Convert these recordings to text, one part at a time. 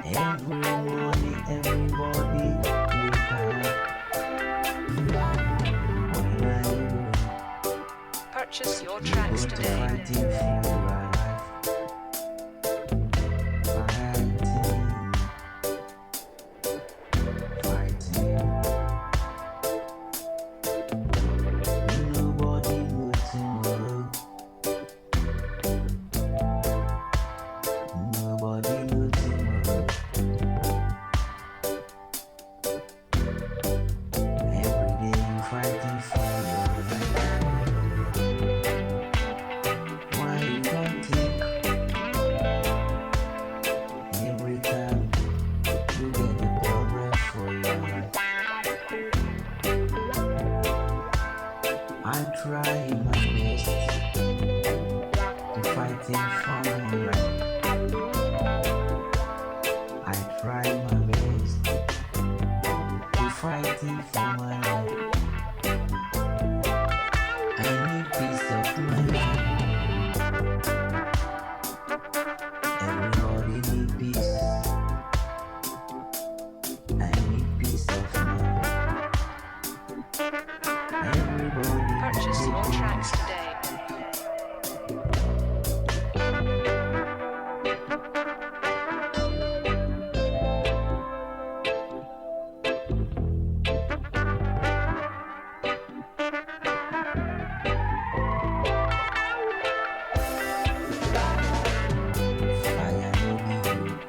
Every morning, everybody wake up. What are you doing? Purchase your You tracks got to today. fighting for your life. Fighting, fighting. Nobody knows tomorrow. Nobody knows tomorrow. Every day you fighting for your life. Why you don't think every time you get the progress for your life? I try my best to fighting for my life. I try my best to fighting for my life. I need peace of mind. Everybody need peace. I need peace of mind. Everybody Purchase your need tracks peace. today. Fire no be you.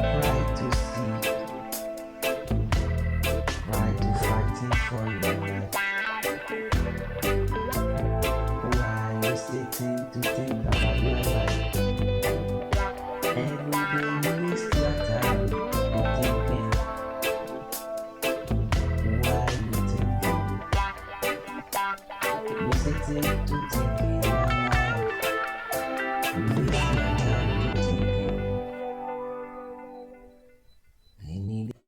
Try to see. Try to fighting for your life. Why you sitting to think about your life? Every day you waste your time to thinking. Why you thinking? You sitting to thinking.